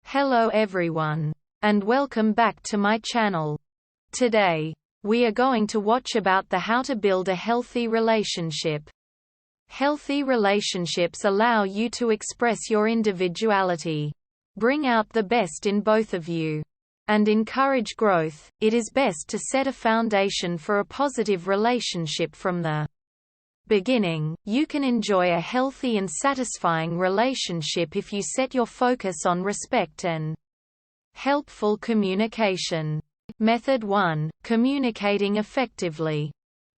Hello everyone, and welcome back to my channel. Today, we are going to watch about how to build a healthy relationship. Healthy relationships allow you to express your individuality, bring out the best in both of you, and encourage growth. It is best to set a foundation for a positive relationship from the beginning. You can enjoy a healthy and satisfying relationship if you set your focus on respect and helpful communication. Method 1. Communicating effectively.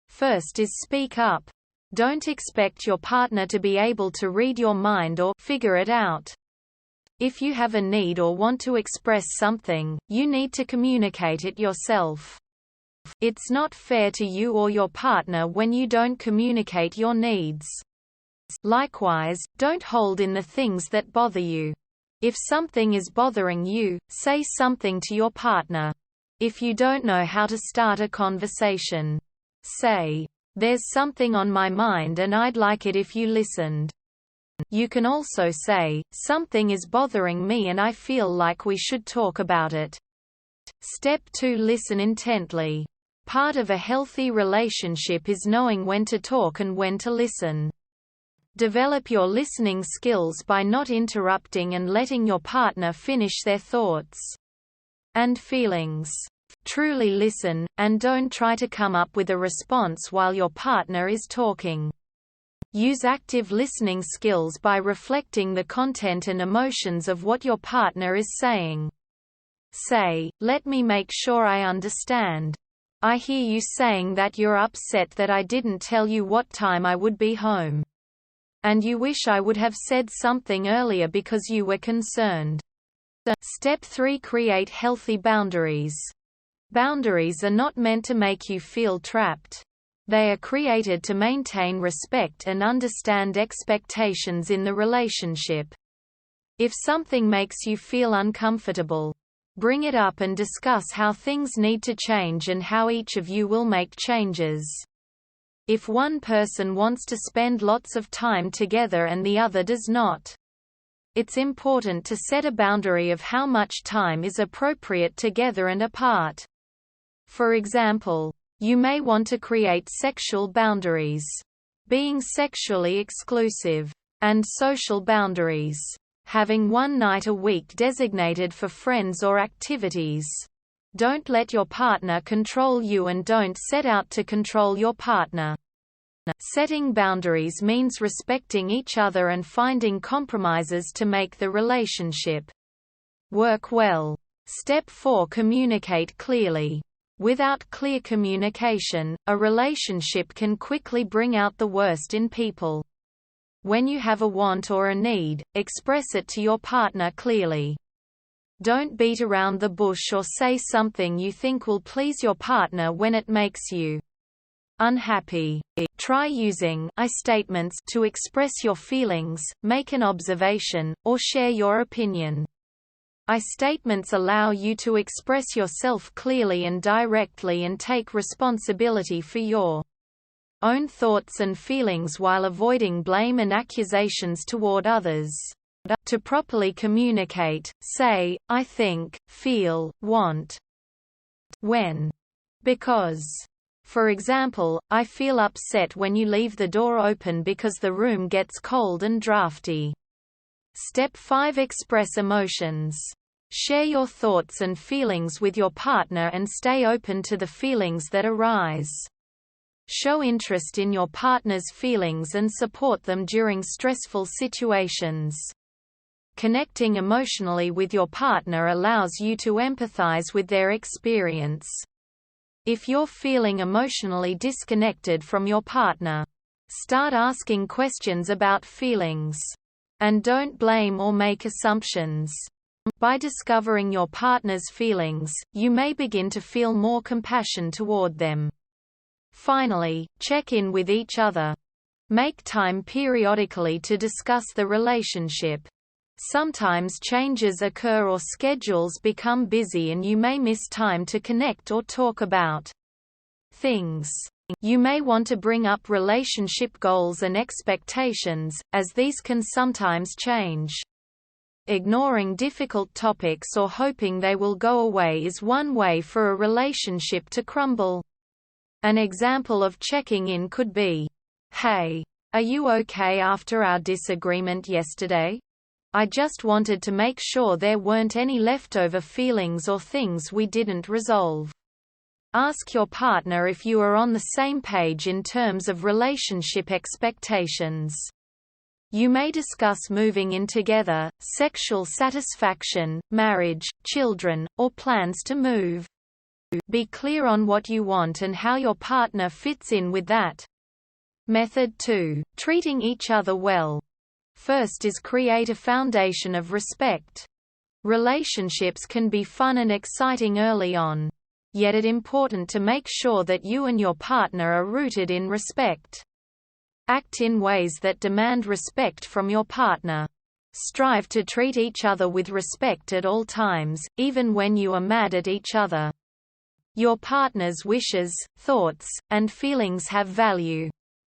First is speak up. Don't expect your partner to be able to read your mind or figure it out. If you have a need or want to express something, you need to communicate it yourself. It's not fair to you or your partner when you don't communicate your needs. Likewise, don't hold in the things that bother you. If something is bothering you, say something to your partner. If you don't know how to start a conversation, say, "There's something on my mind and I'd like it if you listened." You can also say, "Something is bothering me and I feel like we should talk about it." Step 2. Listen intently. Part of a healthy relationship is knowing when to talk and when to listen. Develop your listening skills by not interrupting and letting your partner finish their thoughts and feelings. Truly listen, and don't try to come up with a response while your partner is talking. Use active listening skills by reflecting the content and emotions of what your partner is saying. Say, "Let me make sure I understand. I hear you saying that you're upset that I didn't tell you what time I would be home. And you wish I would have said something earlier because you were concerned." Step 3. Create healthy boundaries. Boundaries are not meant to make you feel trapped. They are created to maintain respect and understand expectations in the relationship. If something makes you feel uncomfortable, bring it up and discuss how things need to change and how each of you will make changes. If one person wants to spend lots of time together and the other does not, it's important to set a boundary of how much time is appropriate together and apart. For example, you may want to create sexual boundaries, being sexually exclusive, and social boundaries, having one night a week designated for friends or activities. Don't let your partner control you and don't set out to control your partner. Setting boundaries means respecting each other and finding compromises to make the relationship work well. Step 4. Communicate clearly. Without clear communication, a relationship can quickly bring out the worst in people. When you have a want or a need, express it to your partner clearly. Don't beat around the bush or say something you think will please your partner when it makes you unhappy. Try using I statements to express your feelings, make an observation, or share your opinion. I statements allow you to express yourself clearly and directly and take responsibility for your own thoughts and feelings while avoiding blame and accusations toward others. To properly communicate, say, "I think, feel, want, when, because." For example, "I feel upset when you leave the door open because the room gets cold and drafty." Step 5. Express emotions. Share your thoughts and feelings with your partner and stay open to the feelings that arise. Show interest in your partner's feelings and support them during stressful situations. Connecting emotionally with your partner allows you to empathize with their experience. If you're feeling emotionally disconnected from your partner, start asking questions about feelings. And don't blame or make assumptions. By discovering your partner's feelings, you may begin to feel more compassion toward them. Finally, check in with each other. Make time periodically to discuss the relationship. Sometimes changes occur or schedules become busy and you may miss time to connect or talk about things. You may want to bring up relationship goals and expectations, as these can sometimes change. Ignoring difficult topics or hoping they will go away is one way for a relationship to crumble. An example of checking in could be, "Hey, are you okay after our disagreement yesterday? I just wanted to make sure there weren't any leftover feelings or things we didn't resolve." Ask your partner if you are on the same page in terms of relationship expectations. You may discuss moving in together, sexual satisfaction, marriage, children, or plans to move. Be clear on what you want and how your partner fits in with that. Method 2. Treating each other well. First is create a foundation of respect. Relationships can be fun and exciting early on. Yet it's important to make sure that you and your partner are rooted in respect. Act in ways that demand respect from your partner. Strive to treat each other with respect at all times, even when you are mad at each other. Your partner's wishes, thoughts, and feelings have value.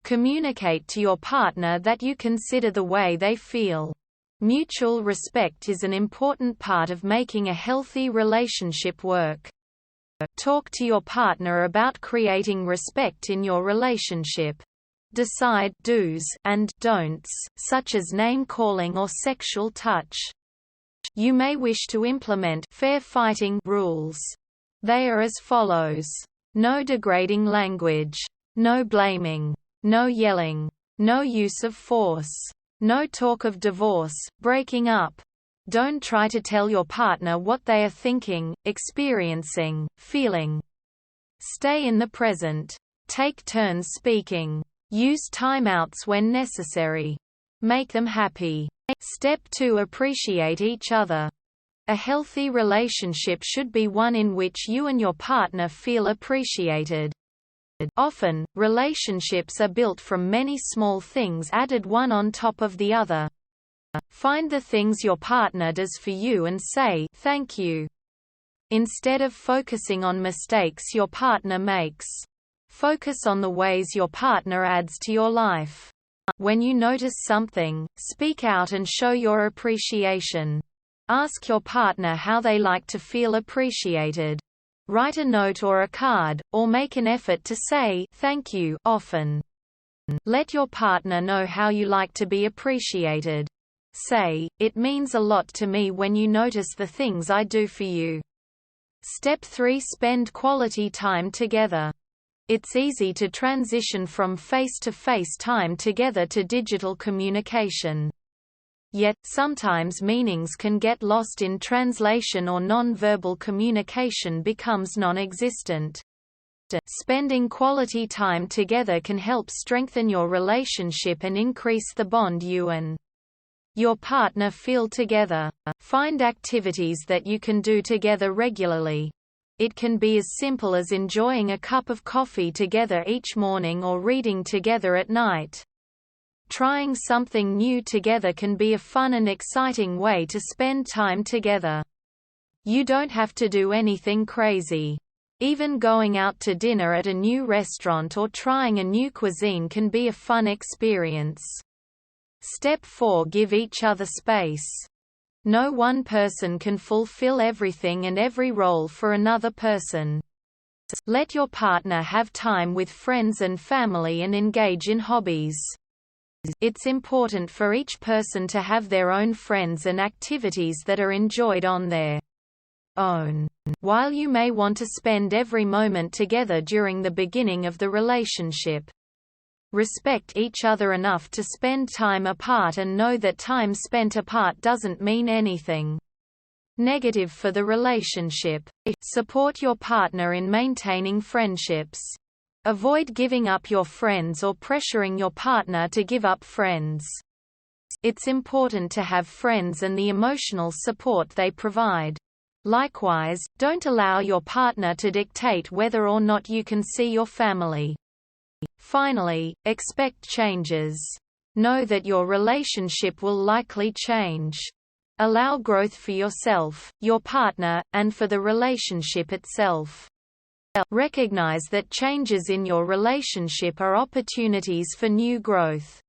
Communicate to your partner that you consider the way they feel. Mutual respect is an important part of making a healthy relationship work. Talk to your partner about creating respect in your relationship. Decide do's and don'ts, such as name-calling or sexual touch. You may wish to implement fair fighting rules. They are as follows: no degrading language, no blaming, no yelling, no use of force, no talk of divorce, breaking up. Don't try to tell your partner what they are thinking, experiencing, feeling. Stay in the present. Take turns speaking. Use timeouts when necessary. Make them happy. Step 2. Appreciate each other. A healthy relationship should be one in which you and your partner feel appreciated. Often, relationships are built from many small things added one on top of the other. Find the things your partner does for you and say, "Thank you." Instead of focusing on mistakes your partner makes, focus on the ways your partner adds to your life. When you notice something, speak out and show your appreciation. Ask your partner how they like to feel appreciated. Write a note or a card, or make an effort to say "thank you" often. Let your partner know how you like to be appreciated. Say, "It means a lot to me when you notice the things I do for you." Step 3. Spend quality time together. It's easy to transition from face-to-face time together to digital communication. Yet, sometimes meanings can get lost in translation or non-verbal communication becomes non-existent. Spending quality time together can help strengthen your relationship and increase the bond you and your partner feel together. Find activities that you can do together regularly. It can be as simple as enjoying a cup of coffee together each morning or reading together at night. Trying something new together can be a fun and exciting way to spend time together. You don't have to do anything crazy. Even going out to dinner at a new restaurant or trying a new cuisine can be a fun experience. Step 4. Give each other space. No one person can fulfill everything and every role for another person. Let your partner have time with friends and family and engage in hobbies. It's important for each person to have their own friends and activities that are enjoyed on their own. While you may want to spend every moment together during the beginning of the relationship, respect each other enough to spend time apart and know that time spent apart doesn't mean anything negative for the relationship. Support your partner in maintaining friendships. Avoid giving up your friends or pressuring your partner to give up friends. It's important to have friends and the emotional support they provide. Likewise, don't allow your partner to dictate whether or not you can see your family. Finally, expect changes. Know that your relationship will likely change. Allow growth for yourself, your partner, and for the relationship itself. Recognize that changes in your relationship are opportunities for new growth.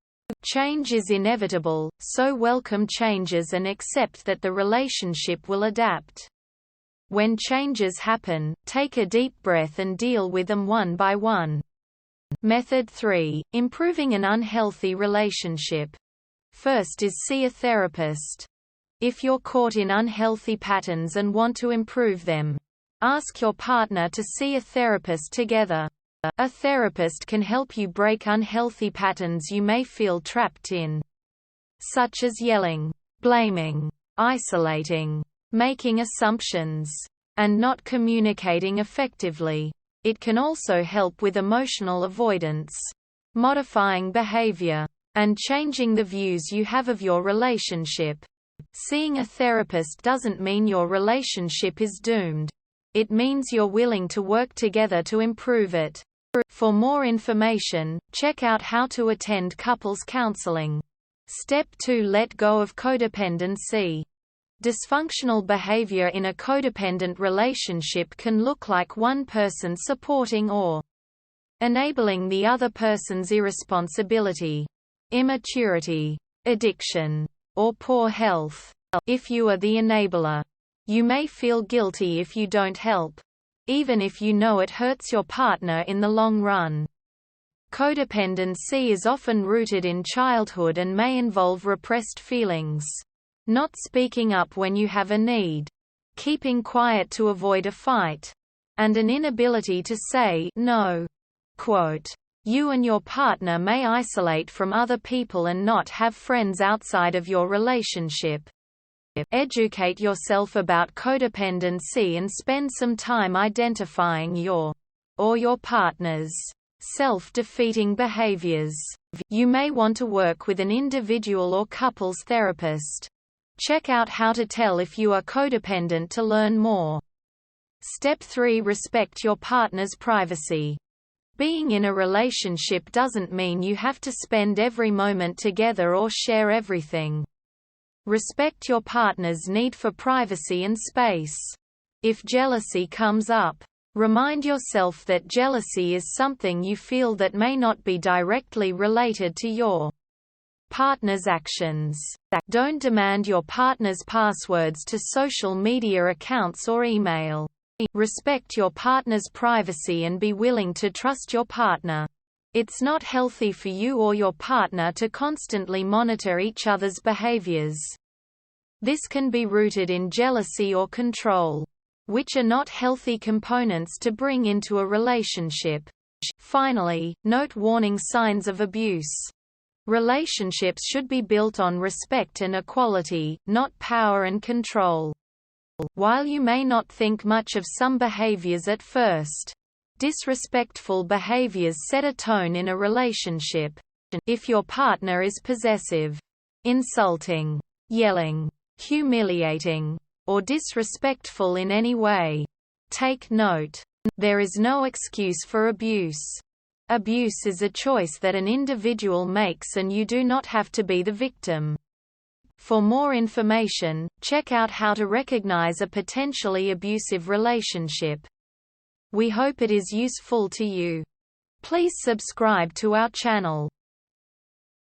Change is inevitable, so welcome changes and accept that the relationship will adapt. When changes happen, take a deep breath and deal with them one by one. Method 3. Improving an unhealthy relationship. First is see a therapist. If you're caught in unhealthy patterns and want to improve them, ask your partner to see a therapist together. A therapist can help you break unhealthy patterns you may feel trapped in, such as yelling, blaming, isolating, making assumptions, and not communicating effectively. It can also help with emotional avoidance, modifying behavior, and changing the views you have of your relationship. Seeing a therapist doesn't mean your relationship is doomed. It means you're willing to work together to improve it. For more information, check out how to attend couples counseling. Step 2. Let go of codependency. Dysfunctional behavior in a codependent relationship can look like one person supporting or enabling the other person's irresponsibility, immaturity, addiction, or poor health. If you are the enabler, you may feel guilty if you don't help, even if you know it hurts your partner in the long run. Codependency is often rooted in childhood and may involve repressed feelings. Not speaking up when you have a need, keeping quiet to avoid a fight, and an inability to say no. Quote, "You and your partner may isolate from other people and not have friends outside of your relationship. Educate yourself about codependency and spend some time identifying your or your partner's self-defeating behaviors. You may want to work with an individual or couples therapist. Check out how to tell if you are codependent to learn more." Step 3. Respect your partner's privacy. Being in a relationship doesn't mean you have to spend every moment together or share everything. Respect your partner's need for privacy and space. If jealousy comes up, remind yourself that jealousy is something you feel that may not be directly related to your partner's actions. Don't demand your partner's passwords to social media accounts or email. Respect your partner's privacy and be willing to trust your partner. It's not healthy for you or your partner to constantly monitor each other's behaviors. This can be rooted in jealousy or control, which are not healthy components to bring into a relationship. Finally, note warning signs of abuse. Relationships should be built on respect and equality, not power and control. While you may not think much of some behaviors at first, disrespectful behaviors set a tone in a relationship. If your partner is possessive, insulting, yelling, humiliating, or disrespectful in any way, take note. There is no excuse for abuse. Abuse is a choice that an individual makes and you do not have to be the victim. For more information, check out how to recognize a potentially abusive relationship. We hope it is useful to you. Please subscribe to our channel.